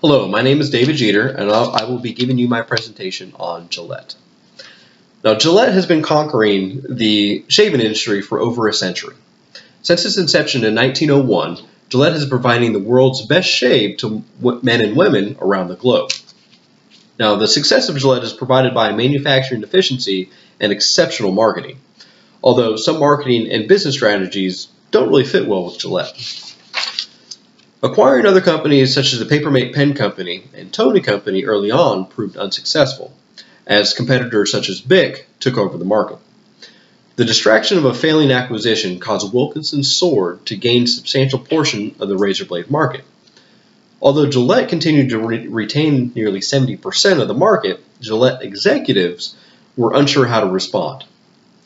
Hello, my name is David Jeter, and I will be giving you my presentation on Gillette. Now, Gillette has been conquering the shaving industry for over a century. Since its inception in 1901, Gillette is providing the world's best shave to men and women around the globe. Now, the success of Gillette is provided by manufacturing efficiency and exceptional marketing, although some marketing and business strategies don't really fit well with Gillette. Acquiring other companies such as the Papermate Pen Company and Tony Company early on proved unsuccessful, as competitors such as Bic took over the market. The distraction of a failing acquisition caused Wilkinson's Sword to gain a substantial portion of the razor blade market. Although Gillette continued to retain nearly 70% of the market, Gillette executives were unsure how to respond.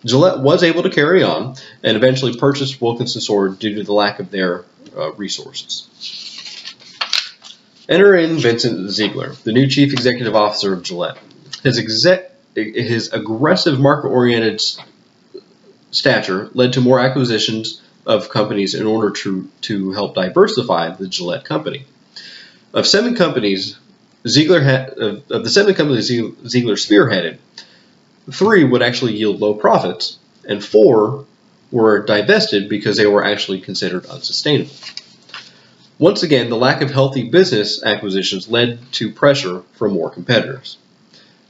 Gillette was able to carry on and eventually purchased Wilkinson's Sword due to the lack of their resources. Enter in Vincent Ziegler, the new chief executive officer of Gillette. His aggressive market-oriented stature led to more acquisitions of companies in order to help diversify the Gillette company. Of the seven companies Ziegler spearheaded, 3 would actually yield low profits, and 4 were divested because they were actually considered unsustainable. Once again, the lack of healthy business acquisitions led to pressure from more competitors.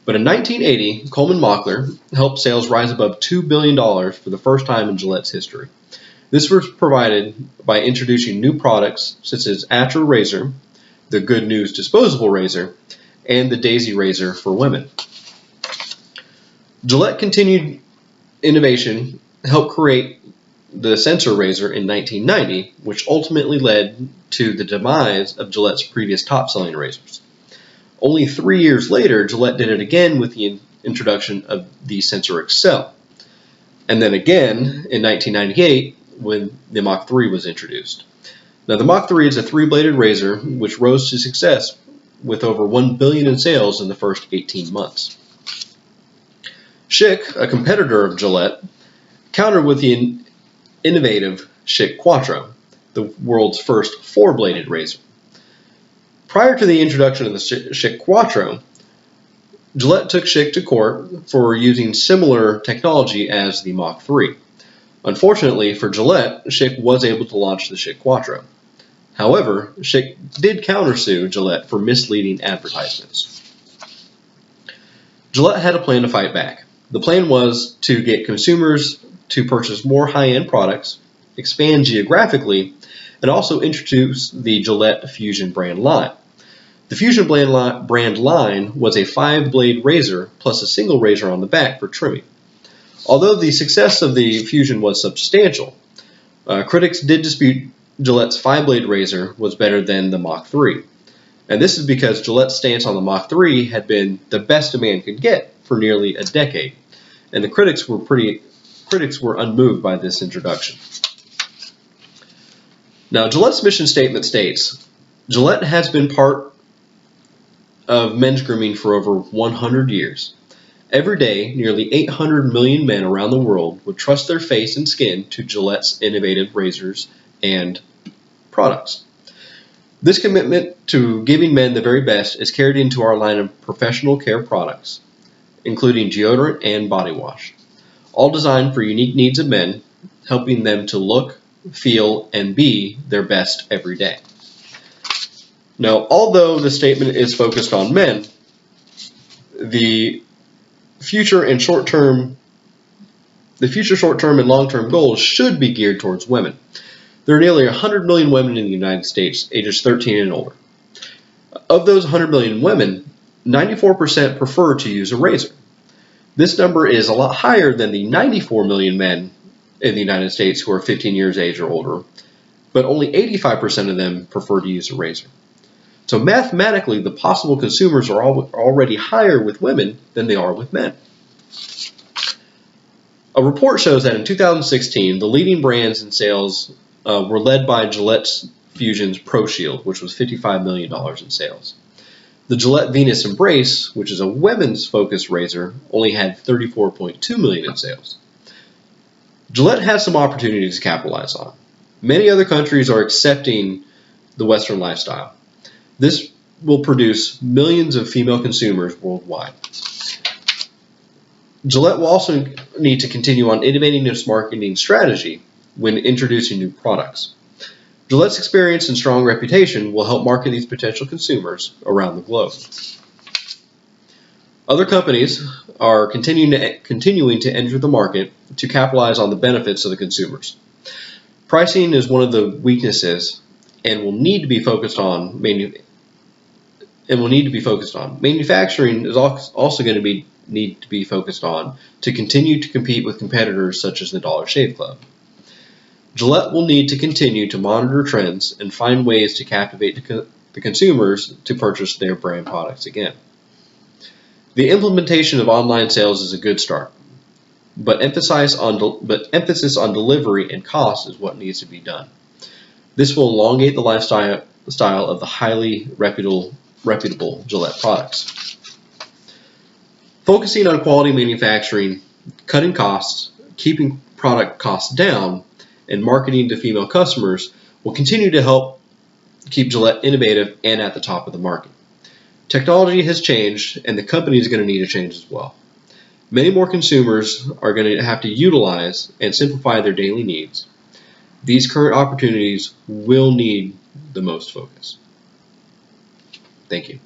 But in 1980, Coleman Mockler helped sales rise above $2 billion for the first time in Gillette's history. This was provided by introducing new products such as Atra Razor, the Good News disposable razor, and the Daisy Razor for women. Gillette continued innovation, helped create the Sensor Razor in 1990, which ultimately led to the demise of Gillette's previous top-selling razors. Only 3 years later, Gillette did it again with the introduction of the Sensor XL, and then again in 1998 when the Mach 3 was introduced. Now, the Mach 3 is a 3-bladed razor which rose to success with over $1 billion in sales in the first 18 months. Schick, a competitor of Gillette, countered with the innovative Schick Quattro, the world's first 4-bladed razor. Prior to the introduction of the Schick Quattro, Gillette took Schick to court for using similar technology as the Mach 3. Unfortunately for Gillette, Schick was able to launch the Schick Quattro. However, Schick did countersue Gillette for misleading advertisements. Gillette had a plan to fight back. The plan was to get consumers to purchase more high-end products, expand geographically, and also introduce the Gillette Fusion brand line. The Fusion brand line was a 5-blade razor plus a single razor on the back for trimming. Although the success of the Fusion was substantial, critics did dispute Gillette's 5-blade razor was better than the Mach 3. And this is because Gillette's stance on the Mach 3 had been the best a man could get for nearly a decade, and the critics were unmoved by this introduction. Now, Gillette's mission statement states, Gillette has been part of men's grooming for over 100 years. Every day, nearly 800 million men around the world would trust their face and skin to Gillette's innovative razors and products. This commitment to giving men the very best is carried into our line of professional care products, including deodorant and body wash, all designed for unique needs of men, helping them to look, feel, and be their best every day. Now, although the statement is focused on men, the future short-term and long-term goals should be geared towards women. There are nearly 100 million women in the United States, ages 13 and older. Of those 100 million women, 94% prefer to use a razor. This number is a lot higher than the 94 million men in the United States who are 15 years age or older, but only 85% of them prefer to use a razor. So mathematically, the possible consumers are already higher with women than they are with men. A report shows that in 2016, the leading brands in sales were led by Gillette's Fusion's Pro Shield, which was $55 million in sales. The Gillette Venus Embrace, which is a women's focused razor, only had $34.2 million in sales. Gillette has some opportunities to capitalize on. Many other countries are accepting the Western lifestyle. This will produce millions of female consumers worldwide. Gillette will also need to continue on innovating its marketing strategy when introducing new products. Gillette's experience and strong reputation will help market these potential consumers around the globe. Other companies are continuing to enter the market to capitalize on the benefits of the consumers. Pricing is one of the weaknesses and will need to be focused on. Manufacturing is also going to need to be focused on to continue to compete with competitors such as the Dollar Shave Club. Gillette will need to continue to monitor trends and find ways to captivate the consumers to purchase their brand products again. The implementation of online sales is a good start, but emphasis on delivery and cost is what needs to be done. This will elongate the lifestyle of the highly reputable Gillette products. Focusing on quality manufacturing, cutting costs, keeping product costs down, and marketing to female customers will continue to help keep Gillette innovative and at the top of the market. Technology has changed, and the company is going to need to change as well. Many more consumers are going to have to utilize and simplify their daily needs. These current opportunities will need the most focus. Thank you.